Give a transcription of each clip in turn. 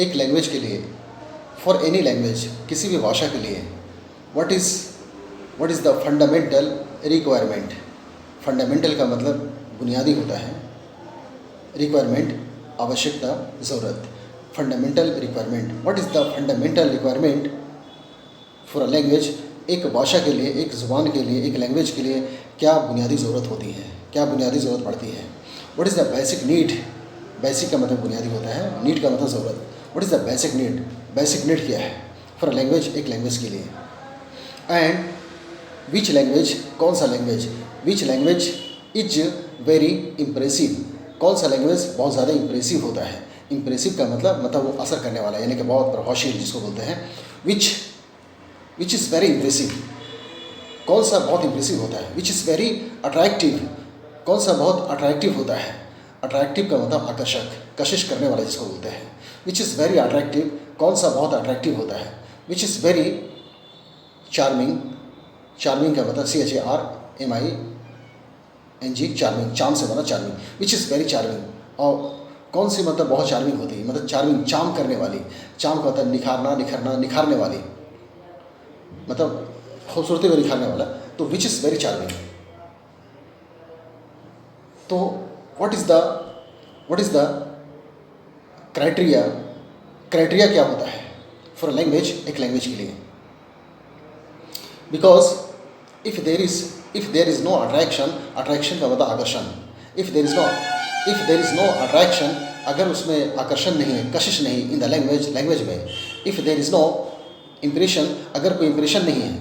एक लैंग्वेज के लिए, फॉर एनी लैंग्वेज, किसी भी भाषा के लिए, what is the fundamental requirement. Fundamental का मतलब बुनियादी होता है, रिक्वायरमेंट आवश्यकता, ज़रूरत। Fundamental requirement, what is the fundamental requirement for a language. एक भाषा के लिए, एक ज़ुबान के लिए, एक लैंग्वेज के लिए क्या बुनियादी ज़रूरत होती है, क्या बुनियादी ज़रूरत पड़ती है। What is the basic need. Basic का मतलब बुनियादी होता है, नीड का मतलब ज़रूरत। What is the basic need. Basic need क्या है फॉर अ लैंग्वेज, एक लैंग्वेज के लिए। एंड विच लैंग्वेज, कौन सा language, which language is very impressive. कौन सा लैंग्वेज बहुत ज़्यादा इम्प्रेसिव होता है। इम्प्रेसिव का मतलब वो असर करने वाला है, यानी कि बहुत प्रभावशील जिसको बोलते हैं। विच इज़ वेरी इम्प्रेसिव, कौन सा बहुत इम्प्रेसिव होता है। विच इज़ वेरी अट्रैक्टिव, कौन सा बहुत अट्रैक्टिव होता है। अट्रैक्टिव का मतलब आकर्षक, कशिश करने वाला जिसको बोलते हैं। विच इज़ वेरी अट्रैक्टिव, कौन सा बहुत अट्रैक्टिव होता है। विच इज़ वेरी चार्मिंग, चार्मिंग का मतलब CHARMING, चार्मिंग, चार्म से बना charming. Which is very charming, और कौन सी मतलब बहुत चार्मिंग होती है, मतलब चार्मिंग, चार्म करने वाली। चार्म का मतलब निखारना, निखरना, निखारने वाली, मतलब खूबसूरती को निखारने वाला। तो विच इज़ वेरी चार्मिंग। तो what is the criteria. Criteria क्या होता है फॉर लैंग्वेज, एक लैंग्वेज के लिए। Because if there is no attraction, attraction का मतलब आकर्षण। If there is no attraction, अगर उसमें आकर्षण नहीं है, कशिश नहीं इन द लैंग्वेज में। If there is no impression, अगर कोई इम्प्रेशन नहीं है।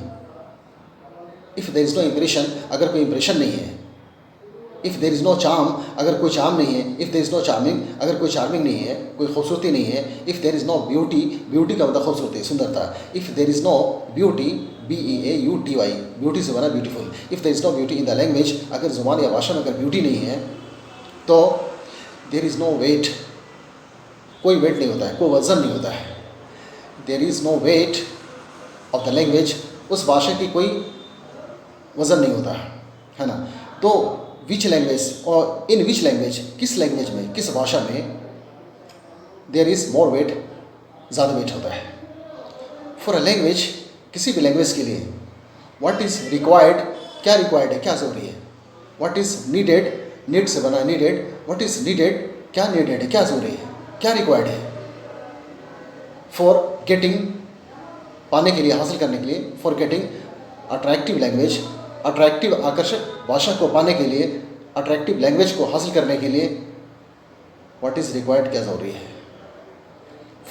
If there is no impression, अगर कोई इम्प्रेशन नहीं है। If there is no charm, अगर कोई चार्म नहीं है। If there is no charming, अगर कोई चार्मिंग नहीं है, कोई खूबसूरती नहीं है। If there is no beauty, beauty का मतलब खूबसूरती, सुंदरता। If there is no beauty, BEAUTY, beauty से बना beautiful. If there is no beauty in the language, अगर ज़ुबान या भाषा में अगर ब्यूटी नहीं है तो देर इज़ नो वेट, कोई वेट नहीं होता है, कोई वज़न नहीं होता है। There is no weight of the language, उस भाषा की कोई वज़न नहीं होता है ना। तो विच लैंग्वेज, और इन विच लैंग्वेज, किस लैंग्वेज में, किस भाषा में देयर इज़ मोर वेट, ज़्यादा वेट होता है। फॉर अ लैंग्वेज, किसी भी लैंग्वेज के लिए। व्हाट इज़ रिक्वायर्ड, क्या रिक्वायर्ड है, क्या ज़रूरी है। व्हाट इज़ नीडेड, नीड से बना नीडेड। व्हाट इज़ नीडेड, क्या नीडेड है, क्या ज़रूरी है, क्या रिक्वायर्ड है। फॉर गेटिंग, पाने के लिए, हासिल करने के लिए। For getting attractive language, attractive आकर्षक भाषा को पाने के लिए, अट्रैक्टिव लैंग्वेज को हासिल करने के लिए व्हाट इज़ रिक्वायर्ड, क्या ज़रूरी है।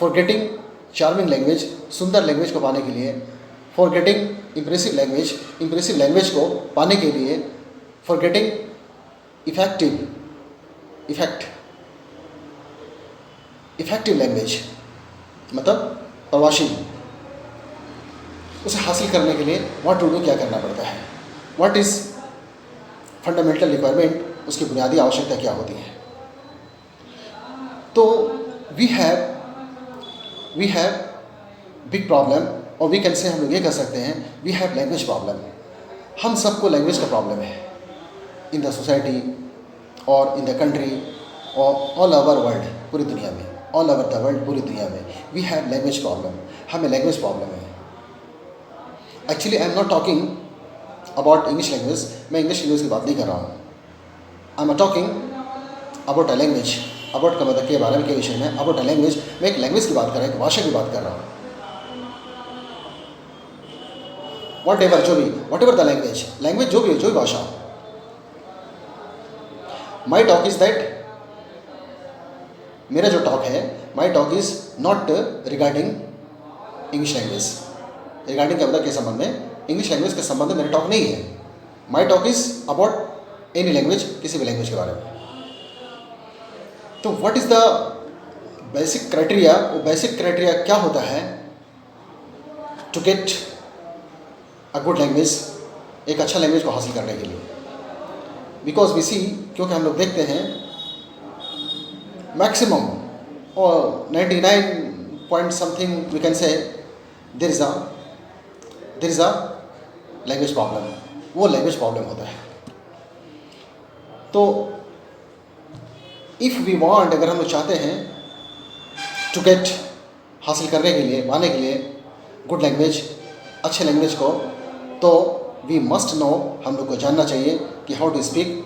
फॉर गेटिंग चार्मिंग लैंग्वेज, सुंदर लैंग्वेज को पाने के लिए। For getting impressive language, impressive language को पाने के लिए। फॉर गेटिंग इफेक्टिव लैंग्वेज, मतलब प्रभावशील, उसे हासिल करने के लिए व्हाट टू डू, क्या करना पड़ता है। व्हाट इज़ फंडामेंटल रिक्वायरमेंट, उसकी बुनियादी आवश्यकता क्या होती है। तो वी हैव बिग प्रॉब्लम, और वी कैन से, हम लोग ये कह सकते हैं, वी हैव लैंग्वेज प्रॉब्लम। हम सबको लैंग्वेज का प्रॉब्लम है इन द सोसाइटी और इन द कंट्री और ऑल ओवर वर्ल्ड, पूरी दुनिया में, ऑल ओवर द वर्ल्ड, पूरी दुनिया में वी हैव लैंग्वेज प्रॉब्लम, हमें लैंग्वेज प्रॉब्लम है। Actually I am not talking about English language, मैं इंग्लिश लैंग्वेज की बात नहीं कर रहा हूँ। I am talking about a language, about का मतलब के बारे में, के विषय में, अबाउट अ लैंग्वेज। मैं एक लैंग्वेज की बात कर रहा हूँ, एक भाषा की बात कर रहा हूँ। वट एवर द लैंग्वेज जो भी भाषा। माई टॉक इज़ दैट, मेरा जो टॉक है, my talk is not regarding English language. Regarding का मतलब के संबंध में, इंग्लिश लैंग्वेज के संबंध में मेरा टॉक नहीं है। My talk is about any language, किसी भी लैंग्वेज के बारे में। तो what is the basic criteria, वो बेसिक क्राइटेरिया क्या होता है to get a good language, एक अच्छा लैंग्वेज को हासिल करने के लिए। बिकॉज वी सी, क्योंकि हम लोग देखते हैं मैक्सिमम और 99 point something we can say there is a language problem, वो लैंग्वेज प्रॉब्लम होता है। तो इफ़ वी वांट, अगर हम लोग चाहते हैं टू गेट हासिल करने के लिए, पाने के लिए गुड लैंग्वेज, अच्छे लैंग्वेज को, तो वी मस्ट नो, हम लोग को जानना चाहिए कि हाउ टू स्पीक